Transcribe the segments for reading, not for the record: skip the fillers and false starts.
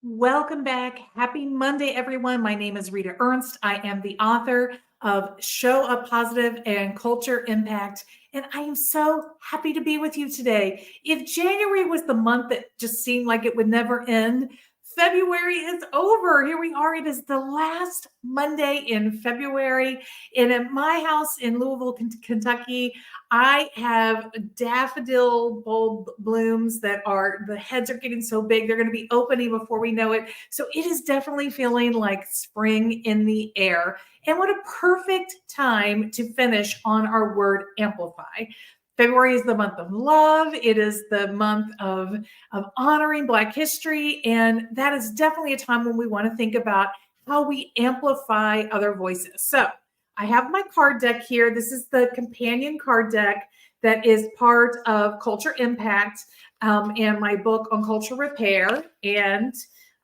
Welcome back. Happy Monday, everyone. My name is Rita Ernst. I am the author of Show Up Positive and Culture Impact. And I am so happy to be with you today. If January was the month that just seemed like it would never end, February is over. Here we are. It is the last Monday in February. And at my house in Louisville, Kentucky, I have daffodil bulb blooms that are, the heads are getting so big, they're going to be opening before we know it. So it is definitely feeling like spring in the air. And what a perfect time to finish on our word amplify. February is the month of love. It is the month of honoring Black history. And that is definitely a time when we want to think about how we amplify other voices. So I have my card deck here. This is the companion card deck that is part of Culture Impact and my book on culture repair. And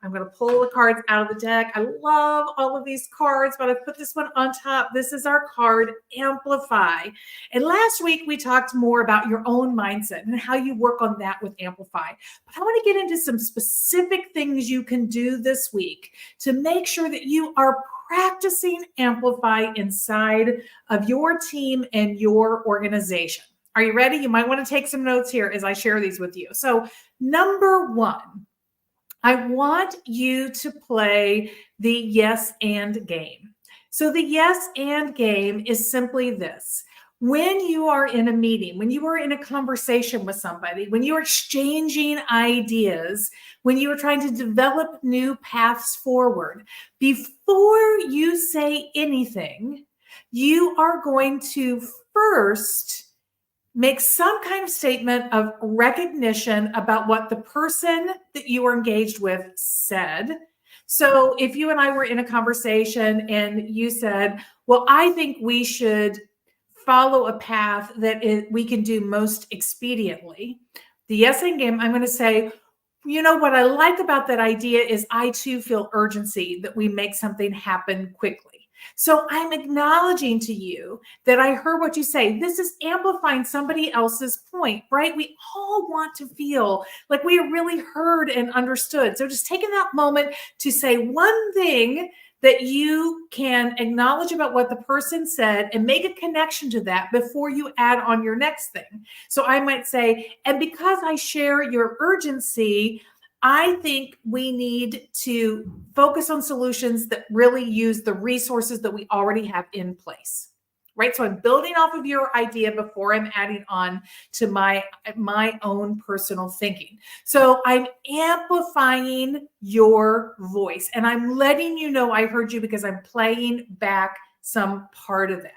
I'm going to pull the cards out of the deck. I love all of these cards, but I put this one on top. This is our card, Amplify. And last week, we talked more about your own mindset and how you work on that with Amplify. But I want to get into some specific things you can do this week to make sure that you are practicing Amplify inside of your team and your organization. Are you ready? You might want to take some notes here as I share these with you. So, number one, I want you to play the yes and game. So the yes and game is simply this. When you are in a meeting, when you are in a conversation with somebody, when you are exchanging ideas, when you are trying to develop new paths forward, before you say anything, you are going to first make some kind of statement of recognition about what the person that you are engaged with said. So if you and I were in a conversation and you said, well, I think we should follow a path that we can do most expediently. The yes and game, I'm going to say, you know, what I like about that idea is I too feel urgency that we make something happen quickly. So I'm acknowledging to you that I heard what you say. This is amplifying somebody else's point, right? We all want to feel like we are really heard and understood. So just taking that moment to say one thing that you can acknowledge about what the person said and make a connection to that before you add on your next thing. So I might say, and because I share your urgency, I think we need to focus on solutions that really use the resources that we already have in place. Right. So I'm building off of your idea before I'm adding on to my own personal thinking. So I'm amplifying your voice and I'm letting you know I heard you because I'm playing back some part of that.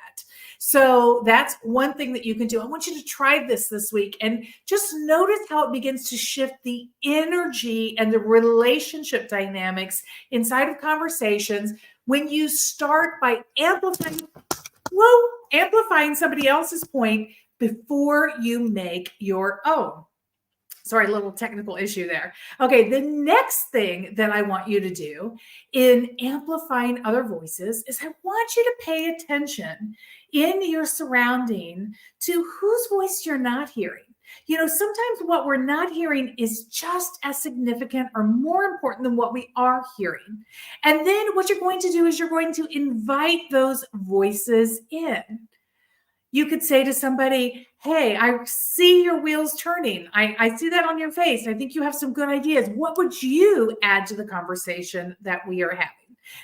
So that's one thing that you can do. I want you to try this week and just notice how it begins to shift the energy and the relationship dynamics inside of conversations when you start by amplifying somebody else's point before you make your own. Sorry, a little technical issue there. Okay, the next thing that I want you to do in amplifying other voices is I want you to pay attention in your surrounding to whose voice you're not hearing. You know, sometimes what we're not hearing is just as significant or more important than what we are hearing. And then what you're going to do is you're going to invite those voices in. You could say to somebody, hey, I see your wheels turning. I see that on your face. I think you have some good ideas. What would you add to the conversation that we are having?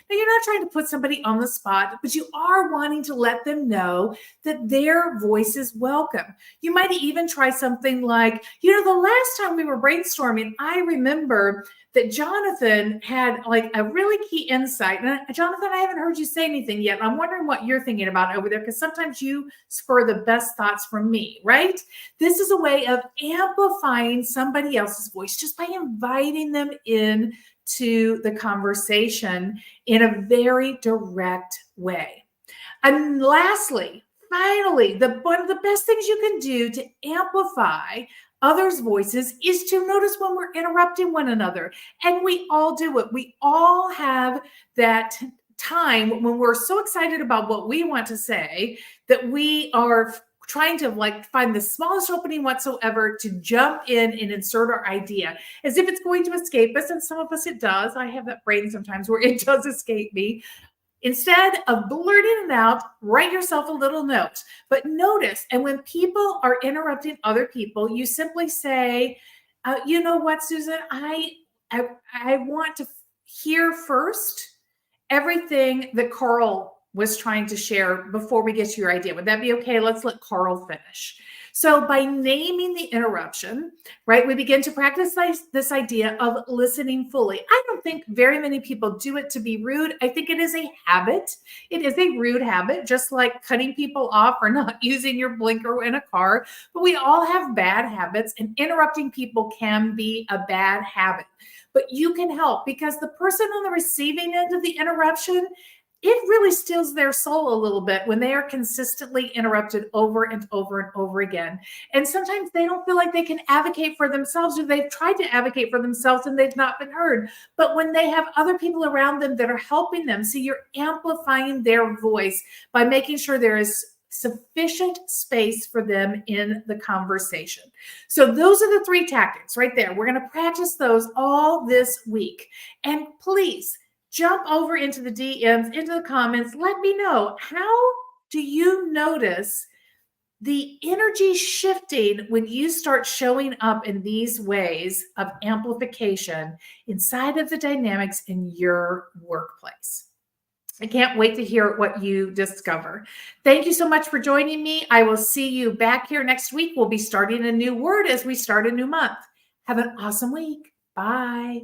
Now, you're not trying to put somebody on the spot, but you are wanting to let them know that their voice is welcome. You might even try something like, you know, the last time we were brainstorming, I remember that Jonathan had like a really key insight. And Jonathan, I haven't heard you say anything yet. I'm wondering what you're thinking about over there, because sometimes you spur the best thoughts from me, right? This is a way of amplifying somebody else's voice just by inviting them in to the conversation in a very direct way. And lastly, finally, one of the best things you can do to amplify others' voices is to notice when we're interrupting one another. And we all do it. We all have that time when we're so excited about what we want to say that we are trying to like find the smallest opening whatsoever to jump in and insert our idea as if it's going to escape us. And some of us, it does. I have that brain sometimes where it does escape me. Instead of blurting it out, write yourself a little note. But notice, and when people are interrupting other people, you simply say, you know what, Susan, I want to hear first everything that Carl was trying to share before we get to your idea. Would that be okay? Let's let Carl finish. So by naming the interruption, right, we begin to practice this idea of listening fully. I don't think very many people do it to be rude. I think it is a habit. It is a rude habit, just like cutting people off or not using your blinker in a car. But we all have bad habits, and interrupting people can be a bad habit. But you can help, because the person on the receiving end of the interruption, it really steals their soul a little bit when they are consistently interrupted over and over and over again. And sometimes they don't feel like they can advocate for themselves, or they've tried to advocate for themselves and they've not been heard. But when they have other people around them that are helping them, see, you're amplifying their voice by making sure there is sufficient space for them in the conversation. So those are the 3 tactics right there. We're going to practice those all this week. And please, jump over into the DMs, into the comments. Let me know, how do you notice the energy shifting when you start showing up in these ways of amplification inside of the dynamics in your workplace? I can't wait to hear what you discover. Thank you so much for joining me. I will see you back here next week. We'll be starting a new word as we start a new month. Have an awesome week. Bye.